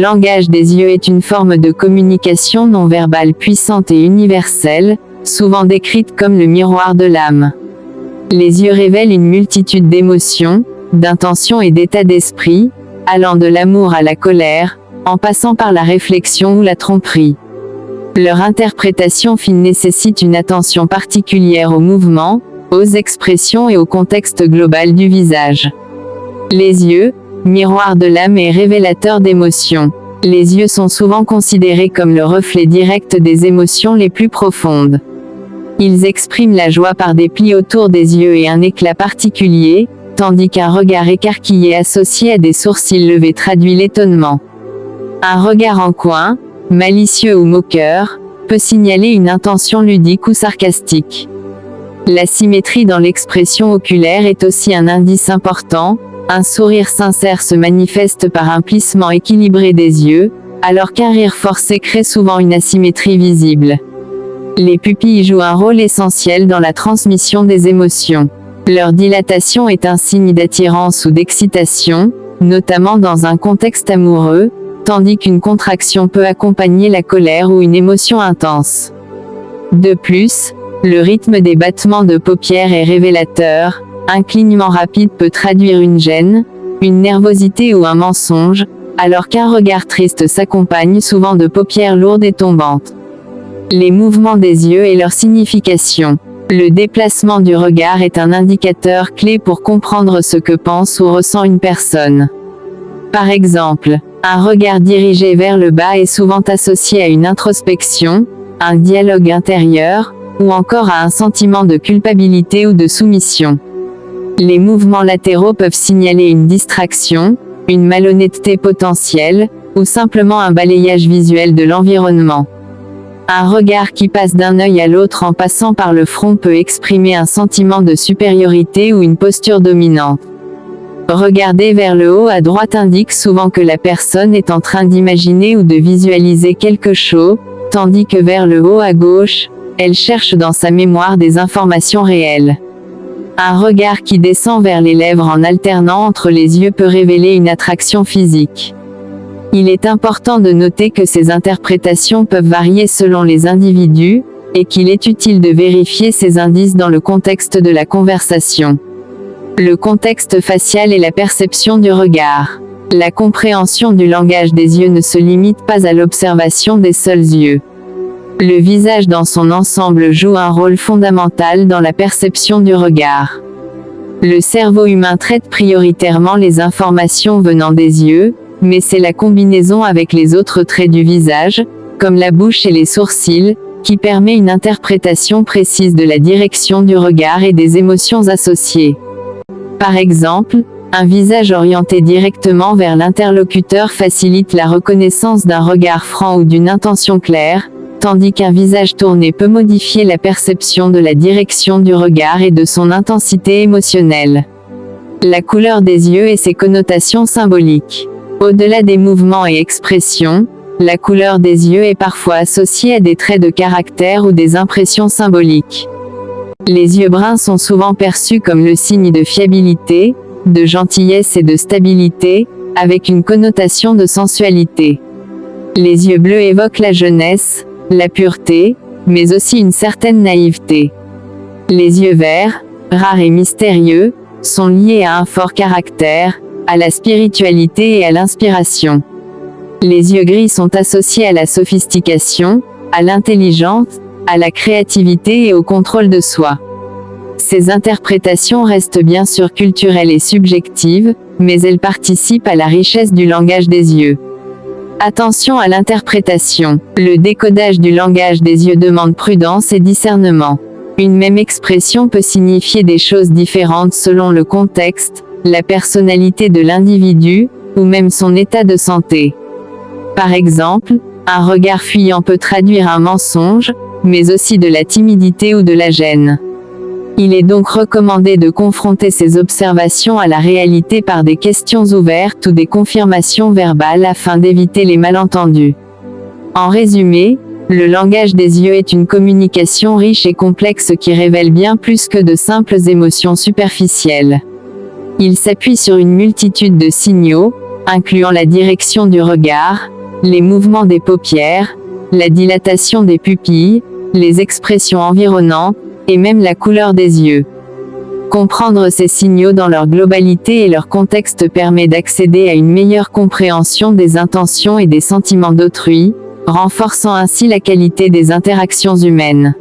langage des yeux est une forme de communication non verbale puissante et universelle, souvent décrite comme le miroir de l'âme. Les yeux révèlent une multitude d'émotions, d'intentions et d'états d'esprit, allant de l'amour à la colère, en passant par la réflexion ou la tromperie. Leur interprétation fine nécessite une attention particulière aux mouvements, aux expressions et au contexte global du visage. Les yeux, miroir de l'âme et révélateur d'émotions. Les yeux sont souvent considérés comme le reflet direct des émotions les plus profondes. Ils expriment la joie par des plis autour des yeux et un éclat particulier, tandis qu'un regard écarquillé associé à des sourcils levés traduit l'étonnement. Un regard en coin, malicieux ou moqueur, peut signaler une intention ludique ou sarcastique. La symétrie dans l'expression oculaire est aussi un indice important. Un sourire sincère se manifeste par un plissement équilibré des yeux, alors qu'un rire forcé crée souvent une asymétrie visible. Les pupilles jouent un rôle essentiel dans la transmission des émotions. Leur dilatation est un signe d'attirance ou d'excitation, notamment dans un contexte amoureux, tandis qu'une contraction peut accompagner la colère ou une émotion intense. De plus, le rythme des battements de paupières est révélateur. Un clignement rapide peut traduire une gêne, une nervosité ou un mensonge, alors qu'un regard triste s'accompagne souvent de paupières lourdes et tombantes. Les mouvements des yeux et leur signification. Le déplacement du regard est un indicateur clé pour comprendre ce que pense ou ressent une personne. Par exemple, un regard dirigé vers le bas est souvent associé à une introspection, un dialogue intérieur, ou encore à un sentiment de culpabilité ou de soumission. Les mouvements latéraux peuvent signaler une distraction, une malhonnêteté potentielle, ou simplement un balayage visuel de l'environnement. Un regard qui passe d'un œil à l'autre en passant par le front peut exprimer un sentiment de supériorité ou une posture dominante. Regarder vers le haut à droite indique souvent que la personne est en train d'imaginer ou de visualiser quelque chose, tandis que vers le haut à gauche, elle cherche dans sa mémoire des informations réelles. Un regard qui descend vers les lèvres en alternant entre les yeux peut révéler une attraction physique. Il est important de noter que ces interprétations peuvent varier selon les individus, et qu'il est utile de vérifier ces indices dans le contexte de la conversation. Le contexte facial et la perception du regard. La compréhension du langage des yeux ne se limite pas à l'observation des seuls yeux. Le visage dans son ensemble joue un rôle fondamental dans la perception du regard. Le cerveau humain traite prioritairement les informations venant des yeux, mais c'est la combinaison avec les autres traits du visage, comme la bouche et les sourcils, qui permet une interprétation précise de la direction du regard et des émotions associées. Par exemple, un visage orienté directement vers l'interlocuteur facilite la reconnaissance d'un regard franc ou d'une intention claire, tandis qu'un visage tourné peut modifier la perception de la direction du regard et de son intensité émotionnelle. La couleur des yeux et ses connotations symboliques. Au-delà des mouvements et expressions, la couleur des yeux est parfois associée à des traits de caractère ou des impressions symboliques. Les yeux bruns sont souvent perçus comme le signe de fiabilité, de gentillesse et de stabilité, avec une connotation de sensualité. Les yeux bleus évoquent la jeunesse, la pureté, mais aussi une certaine naïveté. Les yeux verts, rares et mystérieux, sont liés à un fort caractère, à la spiritualité et à l'inspiration. Les yeux gris sont associés à la sophistication, à l'intelligence, à la créativité et au contrôle de soi. Ces interprétations restent bien sûr culturelles et subjectives, mais elles participent à la richesse du langage des yeux. Attention à l'interprétation. Le décodage du langage des yeux demande prudence et discernement. Une même expression peut signifier des choses différentes selon le contexte, la personnalité de l'individu, ou même son état de santé. Par exemple, un regard fuyant peut traduire un mensonge, mais aussi de la timidité ou de la gêne. Il est donc recommandé de confronter ces observations à la réalité par des questions ouvertes ou des confirmations verbales afin d'éviter les malentendus. En résumé, le langage des yeux est une communication riche et complexe qui révèle bien plus que de simples émotions superficielles. Il s'appuie sur une multitude de signaux, incluant la direction du regard, les mouvements des paupières, la dilatation des pupilles, les expressions environnantes, et même la couleur des yeux. Comprendre ces signaux dans leur globalité et leur contexte permet d'accéder à une meilleure compréhension des intentions et des sentiments d'autrui, renforçant ainsi la qualité des interactions humaines.